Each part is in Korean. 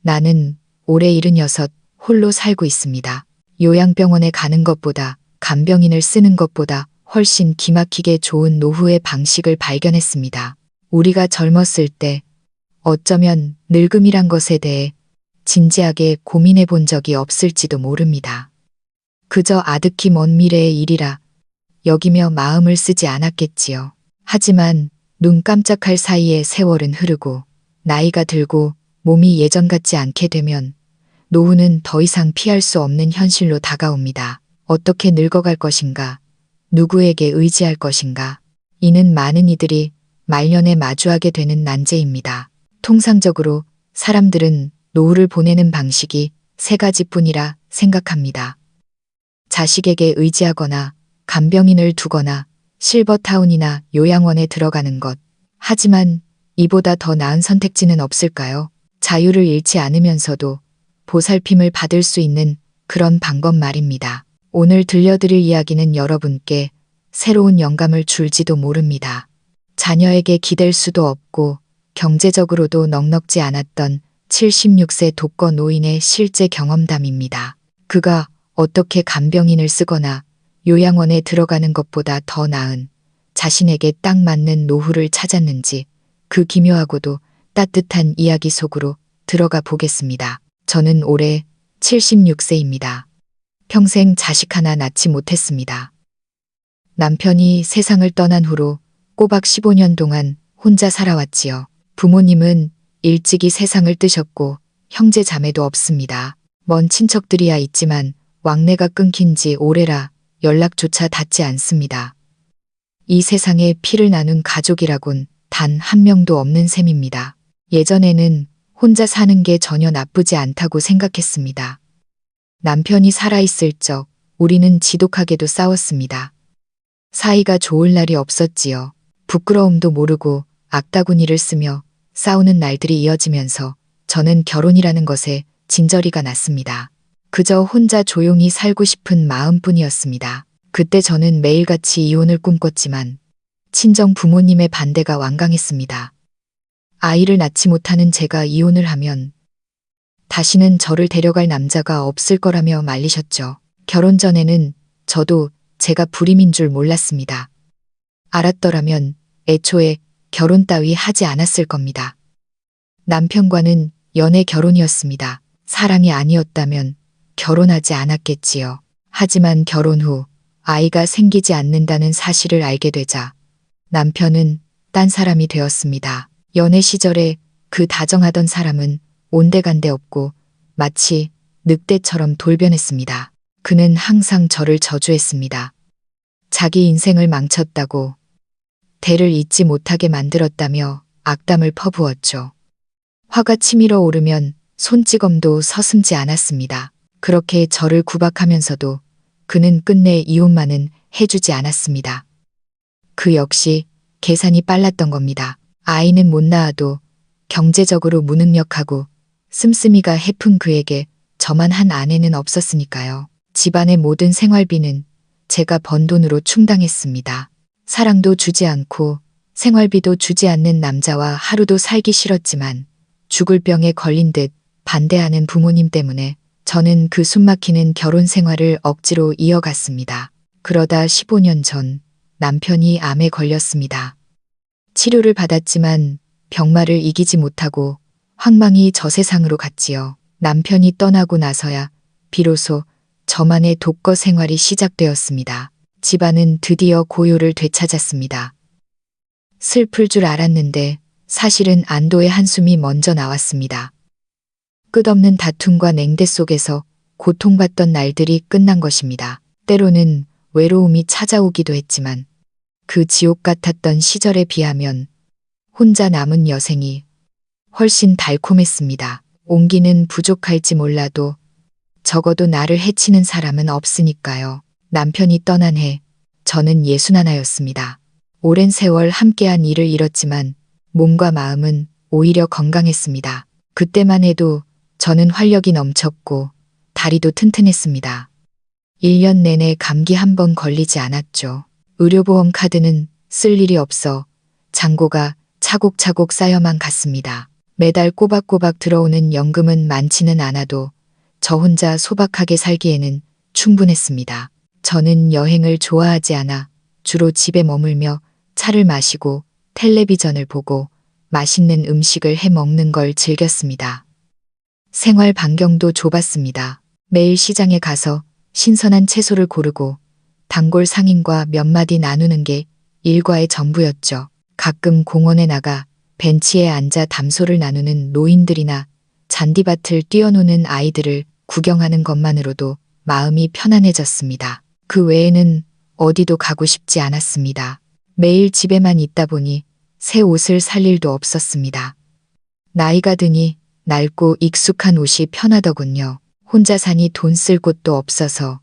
나는 올해 76 홀로 살고 있습니다. 요양병원에 가는 것보다 간병인을 쓰는 것보다 훨씬 기막히게 좋은 노후의 방식을 발견했습니다. 우리가 젊었을 때 어쩌면 늙음이란 것에 대해 진지하게 고민해 본 적이 없을지도 모릅니다. 그저 아득히 먼 미래의 일이라 여기며 마음을 쓰지 않았겠지요. 하지만 눈 깜짝할 사이에 세월은 흐르고 나이가 들고 몸이 예전 같지 않게 되면 노후는 더 이상 피할 수 없는 현실로 다가옵니다. 어떻게 늙어갈 것인가? 누구에게 의지할 것인가? 이는 많은 이들이 말년에 마주하게 되는 난제입니다. 통상적으로 사람들은 노후를 보내는 방식이 세 가지뿐이라 생각합니다. 자식에게 의지하거나 간병인을 두거나 실버타운이나 요양원에 들어가는 것. 하지만 이보다 더 나은 선택지는 없을까요? 자유를 잃지 않으면서도 보살핌을 받을 수 있는 그런 방법 말입니다. 오늘 들려드릴 이야기는 여러분께 새로운 영감을 줄지도 모릅니다. 자녀에게 기댈 수도 없고 경제적으로도 넉넉지 않았던 76세 독거 노인의 실제 경험담입니다. 그가 어떻게 간병인을 쓰거나 요양원에 들어가는 것보다 더 나은 자신에게 딱 맞는 노후를 찾았는지 그 기묘하고도 따뜻한 이야기 속으로 들어가 보겠습니다. 저는 올해 76세입니다. 평생 자식 하나 낳지 못했습니다. 남편이 세상을 떠난 후로 꼬박 15년 동안 혼자 살아왔지요. 부모님은 일찍이 세상을 뜨셨고 형제 자매도 없습니다. 먼 친척들이야 있지만 왕래가 끊긴 지 오래라 연락조차 닿지 않습니다. 이 세상에 피를 나눈 가족이라곤 단 한 명도 없는 셈입니다. 예전에는 혼자 사는 게 전혀 나쁘지 않다고 생각했습니다. 남편이 살아있을 적 우리는 지독하게도 싸웠습니다. 사이가 좋을 날이 없었지요. 부끄러움도 모르고 악다구니를 쓰며 싸우는 날들이 이어지면서 저는 결혼이라는 것에 진저리가 났습니다. 그저 혼자 조용히 살고 싶은 마음뿐이었습니다. 그때 저는 매일같이 이혼을 꿈꿨지만 친정 부모님의 반대가 완강했습니다. 아이를 낳지 못하는 제가 이혼을 하면 다시는 저를 데려갈 남자가 없을 거라며 말리셨죠. 결혼 전에는 저도 제가 불임인 줄 몰랐습니다. 알았더라면 애초에 결혼 따위 하지 않았을 겁니다. 남편과는 연애 결혼이었습니다. 사랑이 아니었다면 결혼하지 않았겠지요. 하지만 결혼 후 아이가 생기지 않는다는 사실을 알게 되자 남편은 딴 사람이 되었습니다. 연애 시절에 그 다정하던 사람은 온데간데 없고 마치 늑대처럼 돌변했습니다. 그는 항상 저를 저주했습니다. 자기 인생을 망쳤다고, 대를 잊지 못하게 만들었다며 악담을 퍼부었죠. 화가 치밀어 오르면 손찌검도 서슴지 않았습니다. 그렇게 저를 구박하면서도 그는 끝내 이혼만은 해주지 않았습니다. 그 역시 계산이 빨랐던 겁니다. 아이는 못 낳아도 경제적으로 무능력하고 씀씀이가 해픈 그에게 저만 한 아내는 없었으니까요. 집안의 모든 생활비는 제가 번 돈으로 충당했습니다. 사랑도 주지 않고 생활비도 주지 않는 남자와 하루도 살기 싫었지만 죽을 병에 걸린 듯 반대하는 부모님 때문에 저는 그 숨막히는 결혼 생활을 억지로 이어갔습니다. 그러다 15년 전 남편이 암에 걸렸습니다. 치료를 받았지만 병마를 이기지 못하고 황망히 저 세상으로 갔지요. 남편이 떠나고 나서야 비로소 저만의 독거 생활이 시작되었습니다. 집안은 드디어 고요를 되찾았습니다. 슬플 줄 알았는데 사실은 안도의 한숨이 먼저 나왔습니다. 끝없는 다툼과 냉대 속에서 고통받던 날들이 끝난 것입니다. 때로는 외로움이 찾아오기도 했지만 그 지옥 같았던 시절에 비하면 혼자 남은 여생이 훨씬 달콤했습니다. 온기는 부족할지 몰라도 적어도 나를 해치는 사람은 없으니까요. 남편이 떠난 해 저는 61였습니다. 오랜 세월 함께한 이를 잃었지만 몸과 마음은 오히려 건강했습니다. 그때만 해도 저는 활력이 넘쳤고 다리도 튼튼했습니다. 1년 내내 감기 한 번 걸리지 않았죠. 의료보험 카드는 쓸 일이 없어 잔고가 차곡차곡 쌓여만 갔습니다. 매달 꼬박꼬박 들어오는 연금은 많지는 않아도 저 혼자 소박하게 살기에는 충분했습니다. 저는 여행을 좋아하지 않아 주로 집에 머물며 차를 마시고 텔레비전을 보고 맛있는 음식을 해 먹는 걸 즐겼습니다. 생활 반경도 좁았습니다. 매일 시장에 가서 신선한 채소를 고르고 단골 상인과 몇 마디 나누는 게 일과의 전부였죠. 가끔 공원에 나가 벤치에 앉아 담소를 나누는 노인들이나 잔디밭을 뛰어노는 아이들을 구경하는 것만으로도 마음이 편안해졌습니다. 그 외에는 어디도 가고 싶지 않았습니다. 매일 집에만 있다 보니 새 옷을 살 일도 없었습니다. 나이가 드니 낡고 익숙한 옷이 편하더군요. 혼자 사니 돈 쓸 곳도 없어서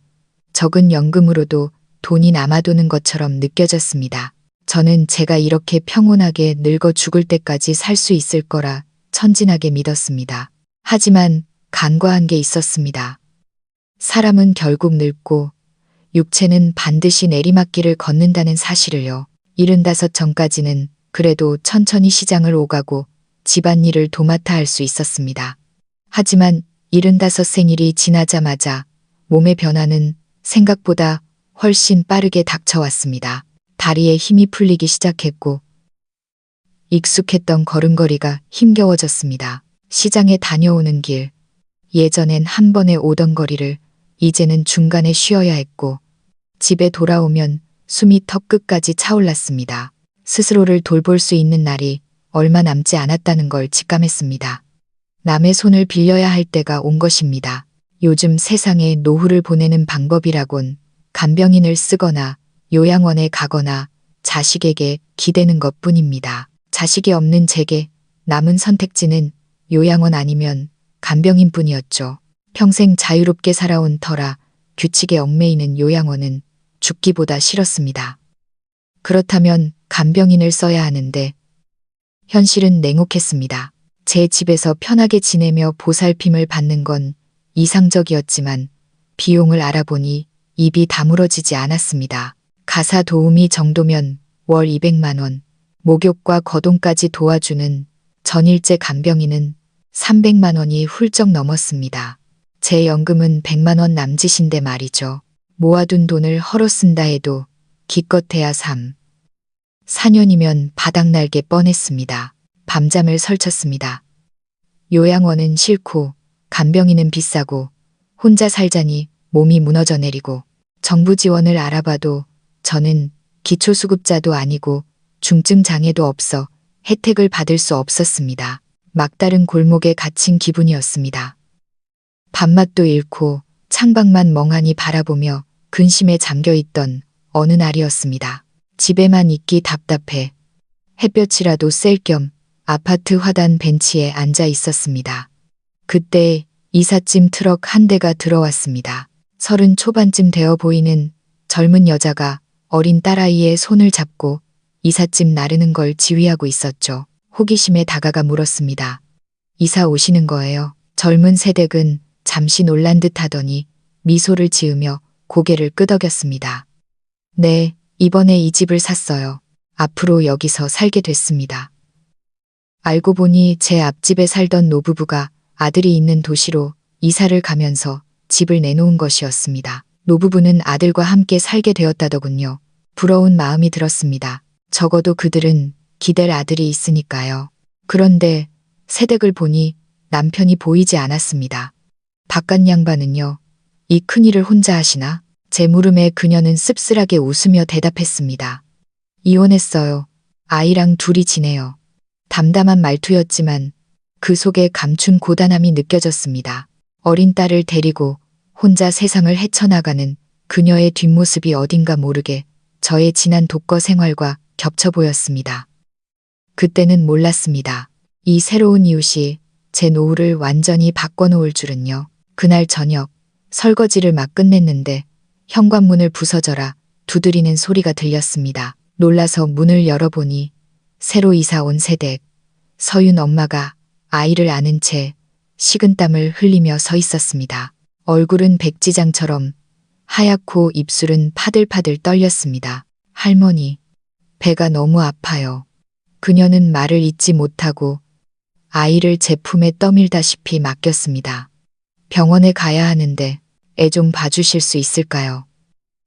적은 연금으로도 돈이 남아도는 것처럼 느껴졌습니다. 저는 제가 이렇게 평온하게 늙어 죽을 때까지 살 수 있을 거라 천진하게 믿었습니다. 하지만 간과한 게 있었습니다. 사람은 결국 늙고 육체는 반드시 내리막길을 걷는다는 사실을요. 75 전까지는 그래도 천천히 시장을 오가고 집안일을 도맡아 할 수 있었습니다. 하지만 75 생일이 지나자마자 몸의 변화는 생각보다 훨씬 빠르게 닥쳐왔습니다. 다리에 힘이 풀리기 시작했고 익숙했던 걸음걸이가 힘겨워졌습니다. 시장에 다녀오는 길, 예전엔 한 번에 오던 거리를 이제는 중간에 쉬어야 했고 집에 돌아오면 숨이 턱끝까지 차올랐습니다. 스스로를 돌볼 수 있는 날이 얼마 남지 않았다는 걸 직감했습니다. 남의 손을 빌려야 할 때가 온 것입니다. 요즘 세상에 노후를 보내는 방법이라곤 간병인을 쓰거나 요양원에 가거나 자식에게 기대는 것뿐입니다. 자식이 없는 제게 남은 선택지는 요양원 아니면 간병인뿐이었죠. 평생 자유롭게 살아온 터라 규칙에 얽매이는 요양원은 죽기보다 싫었습니다. 그렇다면 간병인을 써야 하는데 현실은 냉혹했습니다. 제 집에서 편하게 지내며 보살핌을 받는 건 이상적이었지만 비용을 알아보니 입이 다물어지지 않았습니다. 가사 도우미 정도면 월 200만 원, 목욕과 거동까지 도와주는 전일제 간병인은 300만 원이 훌쩍 넘었습니다. 제 연금은 100만 원 남짓인데 말이죠. 모아둔 돈을 헐어 쓴다 해도 기껏해야 4년이면 바닥날게 뻔했습니다. 밤잠을 설쳤습니다. 요양원은 싫고 간병인은 비싸고 혼자 살자니 몸이 무너져 내리고 정부 지원을 알아봐도 저는 기초수급자도 아니고 중증 장애도 없어 혜택을 받을 수 없었습니다. 막다른 골목에 갇힌 기분이었습니다. 밥맛도 잃고 창밖만 멍하니 바라보며 근심에 잠겨있던 어느 날이었습니다. 집에만 있기 답답해 햇볕이라도 쐴 겸 아파트 화단 벤치에 앉아 있었습니다. 그때 이삿짐 트럭 한 대가 들어왔습니다. 30 초반쯤 되어 보이는 젊은 여자가 어린 딸아이의 손을 잡고 이삿짐 나르는 걸 지휘하고 있었죠. 호기심에 다가가 물었습니다. 이사 오시는 거예요? 젊은 새댁은 잠시 놀란 듯 하더니 미소를 지으며 고개를 끄덕였습니다. 네, 이번에 이 집을 샀어요. 앞으로 여기서 살게 됐습니다. 알고 보니 제 앞집에 살던 노부부가 아들이 있는 도시로 이사를 가면서 집을 내놓은 것이었습니다. 노부부는 아들과 함께 살게 되었다더군요. 부러운 마음이 들었습니다. 적어도 그들은 기댈 아들이 있으니까요. 그런데 새댁을 보니 남편이 보이지 않았습니다. 바깥 양반은요, 이 큰일을 혼자 하시나? 제 물음에 그녀는 씁쓸하게 웃으며 대답했습니다. 이혼했어요. 아이랑 둘이 지내요. 담담한 말투였지만 그 속에 감춘 고단함이 느껴졌습니다. 어린 딸을 데리고 혼자 세상을 헤쳐나가는 그녀의 뒷모습이 어딘가 모르게 저의 지난 독거 생활과 겹쳐 보였습니다. 그때는 몰랐습니다. 이 새로운 이웃이 제 노후를 완전히 바꿔놓을 줄은요. 그날 저녁 설거지를 막 끝냈는데 현관문을 부서져라 두드리는 소리가 들렸습니다. 놀라서 문을 열어보니 새로 이사 온 새댁 서윤 엄마가 아이를 안은 채 식은땀을 흘리며 서 있었습니다. 얼굴은 백지장처럼 하얗고 입술은 파들파들 떨렸습니다. 할머니, 배가 너무 아파요. 그녀는 말을 잇지 못하고 아이를 제 품에 떠밀다시피 맡겼습니다. 병원에 가야 하는데 애 좀 봐주실 수 있을까요?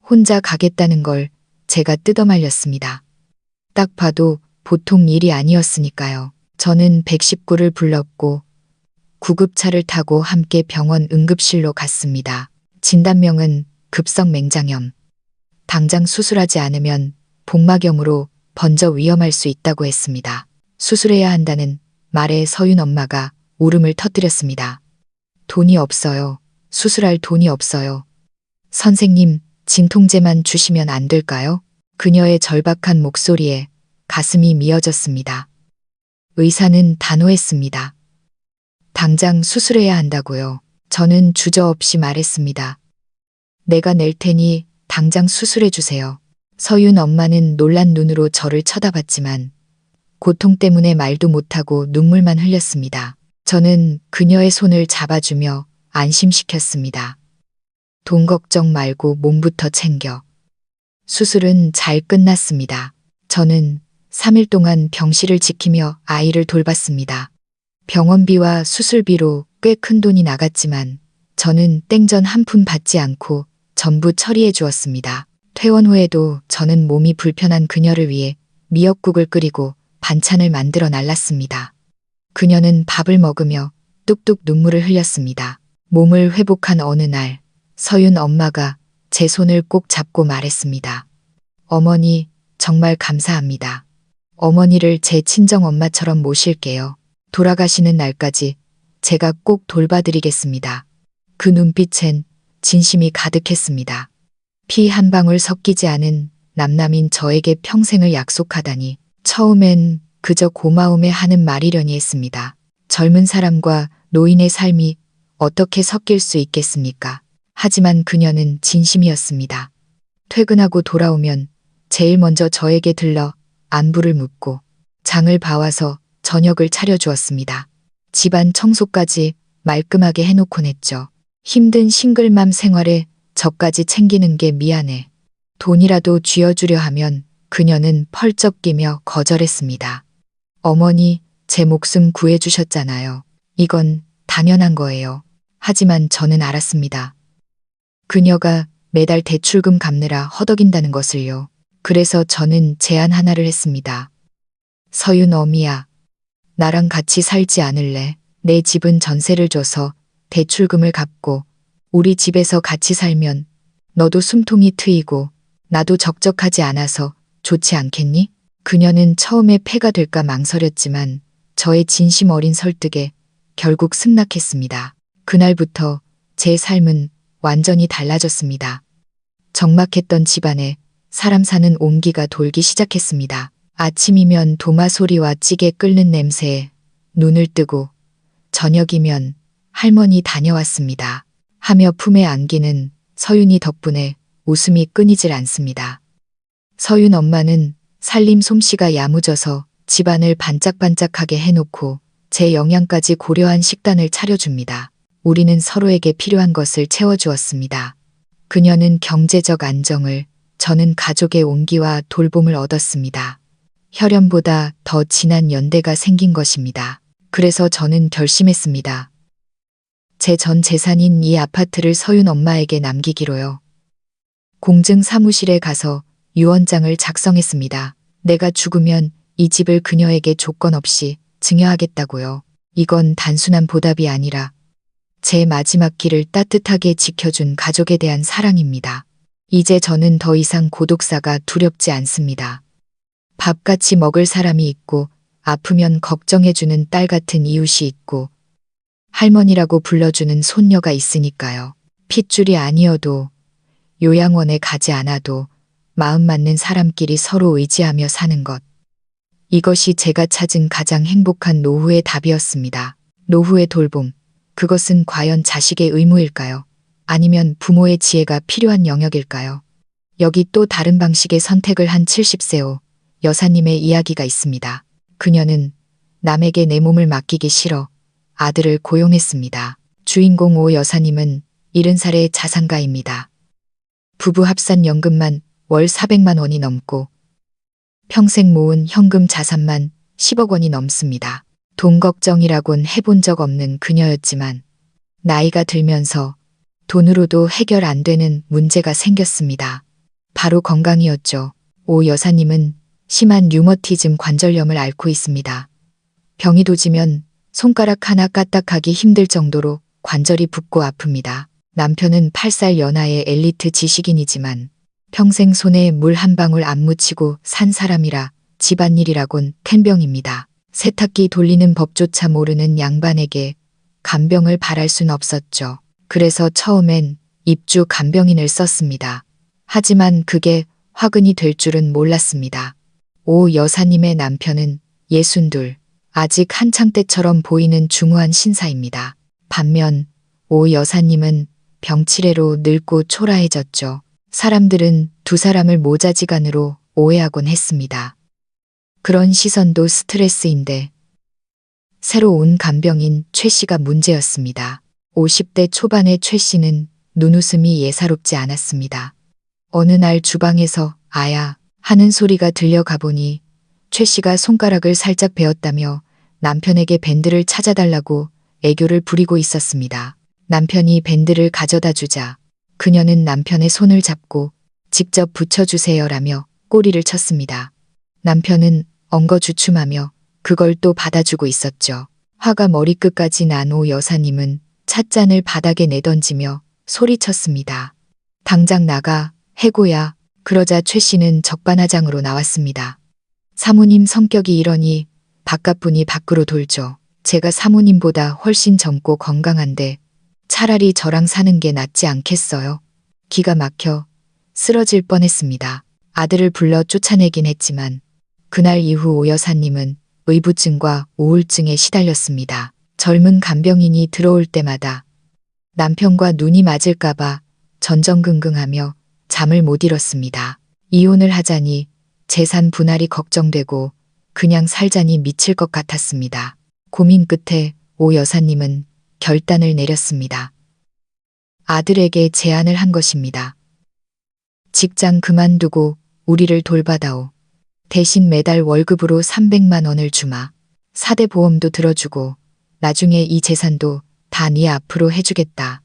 혼자 가겠다는 걸 제가 뜯어말렸습니다. 딱 봐도 보통 일이 아니었으니까요. 저는 119를 불렀고 구급차를 타고 함께 병원 응급실로 갔습니다. 진단명은 급성 맹장염. 당장 수술하지 않으면 복막염으로 번져 위험할 수 있다고 했습니다. 수술해야 한다는 말에 서윤 엄마가 울음을 터뜨렸습니다. 돈이 없어요. 수술할 돈이 없어요. 선생님, 진통제만 주시면 안 될까요? 그녀의 절박한 목소리에 가슴이 미어졌습니다. 의사는 단호했습니다. 당장 수술해야 한다고요. 저는 주저없이 말했습니다. 내가 낼 테니 당장 수술해 주세요. 서윤 엄마는 놀란 눈으로 저를 쳐다봤지만 고통 때문에 말도 못하고 눈물만 흘렸습니다. 저는 그녀의 손을 잡아주며 안심시켰습니다. 돈 걱정 말고 몸부터 챙겨. 수술은 잘 끝났습니다. 저는 3일 동안 병실을 지키며 아이를 돌봤습니다. 병원비와 수술비로 꽤 큰 돈이 나갔지만 저는 땡전 한 푼 받지 않고 전부 처리해 주었습니다. 퇴원 후에도 저는 몸이 불편한 그녀를 위해 미역국을 끓이고 반찬을 만들어 날랐습니다. 그녀는 밥을 먹으며 뚝뚝 눈물을 흘렸습니다. 몸을 회복한 어느 날 서윤 엄마가 제 손을 꼭 잡고 말했습니다. 어머니, 정말 감사합니다. 어머니를 제 친정엄마처럼 모실게요. 돌아가시는 날까지 제가 꼭 돌봐드리겠습니다. 그 눈빛엔 진심이 가득했습니다. 피 한 방울 섞이지 않은 남남인 저에게 평생을 약속하다니 처음엔 그저 고마움에 하는 말이려니 했습니다. 젊은 사람과 노인의 삶이 어떻게 섞일 수 있겠습니까? 하지만 그녀는 진심이었습니다. 퇴근하고 돌아오면 제일 먼저 저에게 들러 안부를 묻고 장을 봐와서 저녁을 차려주었습니다. 집안 청소까지 말끔하게 해놓곤 했죠. 힘든 싱글맘 생활에 저까지 챙기는 게 미안해. 돈이라도 쥐어주려 하면 그녀는 펄쩍 뛰며 거절했습니다. 어머니, 제 목숨 구해주셨잖아요. 이건 당연한 거예요. 하지만 저는 알았습니다. 그녀가 매달 대출금 갚느라 허덕인다는 것을요. 그래서 저는 제안 하나를 했습니다. 서윤 어미야, 나랑 같이 살지 않을래? 내 집은 전세를 줘서 대출금을 갚고 우리 집에서 같이 살면 너도 숨통이 트이고 나도 적적하지 않아서 좋지 않겠니? 그녀는 처음에 폐가 될까 망설였지만 저의 진심 어린 설득에 결국 승낙했습니다. 그날부터 제 삶은 완전히 달라졌습니다. 적막했던 집안에 사람 사는 온기가 돌기 시작했습니다. 아침이면 도마 소리와 찌개 끓는 냄새에 눈을 뜨고 저녁이면 할머니 다녀왔습니다. 하며 품에 안기는 서윤이 덕분에 웃음이 끊이질 않습니다. 서윤 엄마는 살림 솜씨가 야무져서 집안을 반짝반짝하게 해놓고 제 영양까지 고려한 식단을 차려줍니다. 우리는 서로에게 필요한 것을 채워주었습니다. 그녀는 경제적 안정을, 저는 가족의 온기와 돌봄을 얻었습니다. 혈연보다 더 진한 연대가 생긴 것입니다. 그래서 저는 결심했습니다. 제 전 재산인 이 아파트를 서윤 엄마에게 남기기로요. 공증 사무실에 가서 유언장을 작성했습니다. 내가 죽으면 이 집을 그녀에게 조건 없이 증여하겠다고요. 이건 단순한 보답이 아니라 제 마지막 길을 따뜻하게 지켜준 가족에 대한 사랑입니다. 이제 저는 더 이상 고독사가 두렵지 않습니다. 밥같이 먹을 사람이 있고 아프면 걱정해주는 딸 같은 이웃이 있고 할머니라고 불러주는 손녀가 있으니까요. 핏줄이 아니어도 요양원에 가지 않아도 마음 맞는 사람끼리 서로 의지하며 사는 것. 이것이 제가 찾은 가장 행복한 노후의 답이었습니다. 노후의 돌봄. 그것은 과연 자식의 의무일까요? 아니면 부모의 지혜가 필요한 영역일까요? 여기 또 다른 방식의 선택을 한 70세 여사님의 이야기가 있습니다. 그녀는 남에게 내 몸을 맡기기 싫어 아들을 고용했습니다. 주인공 오 여사님은 70살의 자산가입니다. 부부 합산 연금만 월 400만 원이 넘고 평생 모은 현금 자산만 10억 원이 넘습니다. 돈 걱정이라곤 해본 적 없는 그녀였지만 나이가 들면서 돈으로도 해결 안 되는 문제가 생겼습니다. 바로 건강이었죠. 오 여사님은 심한 류머티즘 관절염을 앓고 있습니다. 병이 도지면 손가락 하나 까딱하기 힘들 정도로 관절이 붓고 아픕니다. 남편은 8살 연하의 엘리트 지식인이지만 평생 손에 물 한 방울 안 묻히고 산 사람이라 집안일이라곤 캔병입니다. 세탁기 돌리는 법조차 모르는 양반에게 간병을 바랄 순 없었죠. 그래서 처음엔 입주 간병인을 썼습니다. 하지만 그게 화근이 될 줄은 몰랐습니다. 오 여사님의 남편은 62, 아직 한창 때처럼 보이는 중후한 신사입니다. 반면 오 여사님은 병치레로 늙고 초라해졌죠. 사람들은 두 사람을 모자지간으로 오해하곤 했습니다. 그런 시선도 스트레스인데 새로 온 간병인 최 씨가 문제였습니다. 50대 초반의 최 씨는 눈웃음이 예사롭지 않았습니다. 어느 날 주방에서 아야 하는 소리가 들려가 보니 최 씨가 손가락을 살짝 베었다며 남편에게 밴드를 찾아달라고 애교를 부리고 있었습니다. 남편이 밴드를 가져다 주자 그녀는 남편의 손을 잡고 직접 붙여주세요라며 꼬리를 쳤습니다. 남편은 엉거주춤하며 그걸 또 받아주고 있었죠. 화가 머리끝까지 난 오 여사님은 찻잔을 바닥에 내던지며 소리쳤습니다. 당장 나가, 해고야. 그러자 최 씨는 적반하장으로 나왔습니다. 사모님 성격이 이러니 바깥분이 밖으로 돌죠. 제가 사모님보다 훨씬 젊고 건강한데 차라리 저랑 사는 게 낫지 않겠어요? 기가 막혀 쓰러질 뻔했습니다. 아들을 불러 쫓아내긴 했지만 그날 이후 오 여사님은 의부증과 우울증에 시달렸습니다. 젊은 간병인이 들어올 때마다 남편과 눈이 맞을까봐 전전긍긍하며 잠을 못 이뤘습니다. 이혼을 하자니 재산 분할이 걱정되고 그냥 살자니 미칠 것 같았습니다. 고민 끝에 오 여사님은 결단을 내렸습니다. 아들에게 제안을 한 것입니다. 직장 그만두고 우리를 돌봐다오. 대신 매달 월급으로 300만 원을 주마. 4대 보험도 들어주고 나중에 이 재산도 다 네 앞으로 해주겠다.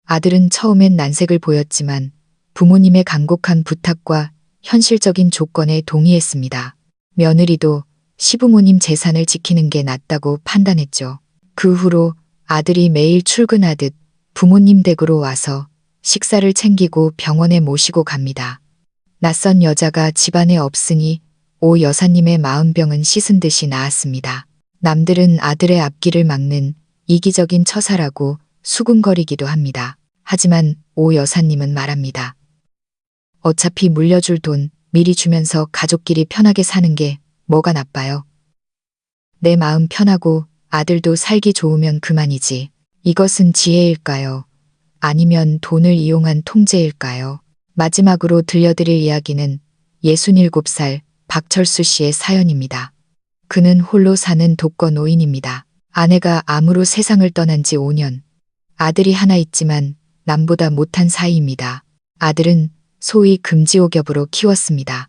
아들은 처음엔 난색을 보였지만 부모님의 간곡한 부탁과 현실적인 조건에 동의했습니다. 며느리도 시부모님 재산을 지키는 게 낫다고 판단했죠. 그 후로 아들이 매일 출근하듯 부모님 댁으로 와서 식사를 챙기고 병원에 모시고 갑니다. 낯선 여자가 집안에 없으니 오 여사님의 마음병은 씻은 듯이 나았습니다. 남들은 아들의 앞길을 막는 이기적인 처사라고 수군거리기도 합니다. 하지만 오 여사님은 말합니다. 어차피 물려줄 돈 미리 주면서 가족끼리 편하게 사는 게 뭐가 나빠요. 내 마음 편하고 아들도 살기 좋으면 그만이지. 이것은 지혜일까요? 아니면 돈을 이용한 통제일까요? 마지막으로 들려드릴 이야기는 67살 박철수 씨의 사연입니다. 그는 홀로 사는 독거 노인입니다. 아내가 암으로 세상을 떠난 지 5년. 아들이 하나 있지만 남보다 못한 사이입니다. 아들은 소위 금지옥엽으로 키웠습니다.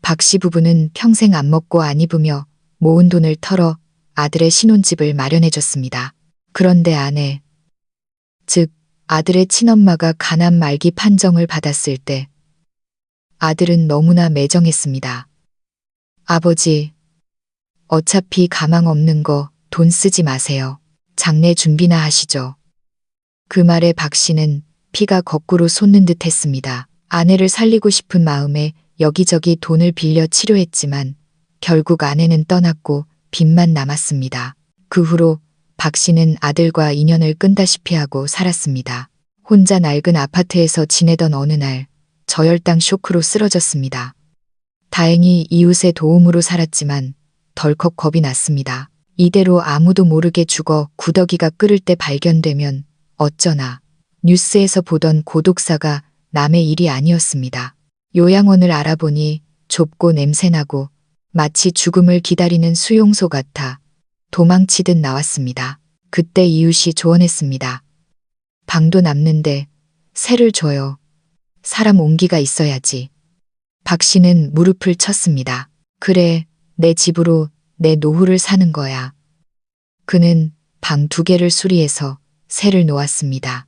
박 씨 부부는 평생 안 먹고 안 입으며 모은 돈을 털어 아들의 신혼집을 마련해줬습니다. 그런데 아내, 즉 아들의 친엄마가 가난 말기 판정을 받았을 때 아들은 너무나 매정했습니다. 아버지, 어차피 가망 없는 거 돈 쓰지 마세요. 장례 준비나 하시죠. 그 말에 박 씨는 피가 거꾸로 솟는 듯 했습니다. 아내를 살리고 싶은 마음에 여기저기 돈을 빌려 치료했지만 결국 아내는 떠났고 빚만 남았습니다. 그 후로 박 씨는 아들과 인연을 끈다시피 하고 살았습니다. 혼자 낡은 아파트에서 지내던 어느 날 저혈당 쇼크로 쓰러졌습니다. 다행히 이웃의 도움으로 살았지만 덜컥 겁이 났습니다. 이대로 아무도 모르게 죽어 구더기가 끓을 때 발견되면 어쩌나. 뉴스에서 보던 고독사가 남의 일이 아니었습니다. 요양원을 알아보니 좁고 냄새나고 마치 죽음을 기다리는 수용소 같아 도망치듯 나왔습니다. 그때 이웃이 조언했습니다. 방도 남는데 새를 줘요. 사람 온기가 있어야지. 박 씨는 무릎을 쳤습니다. 그래, 내 집으로 내 노후를 사는 거야. 그는 방 2개를 수리해서 새를 놓았습니다.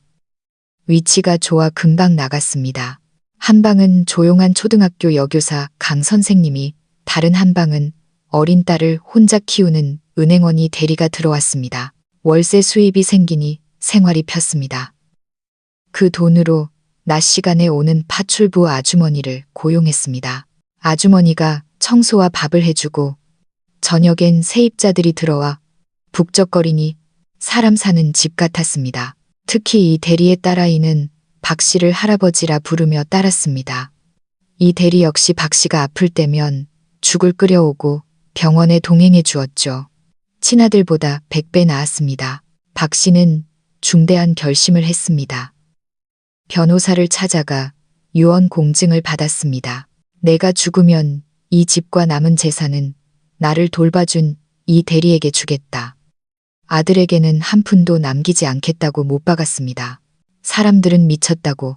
위치가 좋아 금방 나갔습니다. 한 방은 조용한 초등학교 여교사 강 선생님이, 다른 한 방은 어린 딸을 혼자 키우는 은행원이 대리가 들어왔습니다. 월세 수입이 생기니 생활이 폈습니다. 그 돈으로 낮 시간에 오는 파출부 아주머니를 고용했습니다. 아주머니가 청소와 밥을 해주고 저녁엔 세입자들이 들어와 북적거리니 사람 사는 집 같았습니다. 특히 이 대리의 딸아이는 박 씨를 할아버지라 부르며 따랐습니다. 이 대리 역시 박 씨가 아플 때면 죽을 끓여오고 병원에 동행해 주었죠. 친아들보다 100배 나았습니다. 박 씨는 중대한 결심을 했습니다. 변호사를 찾아가 유언 공증을 받았습니다. 내가 죽으면 이 집과 남은 재산은 나를 돌봐준 이 대리에게 주겠다. 아들에게는 한 푼도 남기지 않겠다고 못 박았습니다. 사람들은 미쳤다고,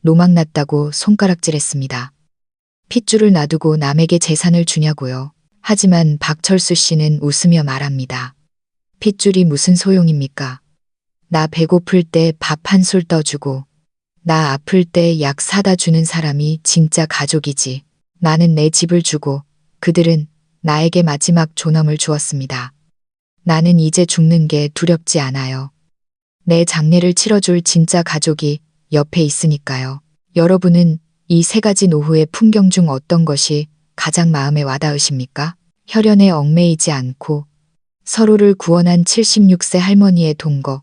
노망났다고 손가락질했습니다. 핏줄을 놔두고 남에게 재산을 주냐고요. 하지만 박철수 씨는 웃으며 말합니다. 핏줄이 무슨 소용입니까? 나 배고플 때 밥 한 술 떠주고, 나 아플 때 약 사다 주는 사람이 진짜 가족이지. 나는 내 집을 주고 그들은 나에게 마지막 존엄을 주었습니다. 나는 이제 죽는 게 두렵지 않아요. 내 장례를 치러줄 진짜 가족이 옆에 있으니까요. 여러분은 이 3가지 노후의 풍경 중 어떤 것이 가장 마음에 와닿으십니까? 혈연에 얽매이지 않고 서로를 구원한 76세 할머니의 동거,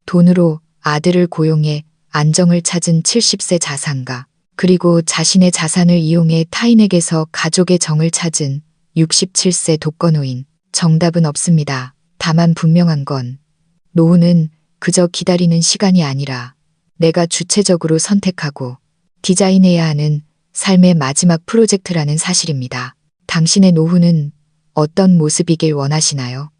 돈으로 아들을 고용해 안정을 찾은 70세 자산가, 그리고 자신의 자산을 이용해 타인에게서 가족의 정을 찾은 67세 독거노인. 정답은 없습니다. 다만 분명한 건 노후는 그저 기다리는 시간이 아니라 내가 주체적으로 선택하고 디자인해야 하는 삶의 마지막 프로젝트라는 사실입니다. 당신의 노후는 어떤 모습이길 원하시나요?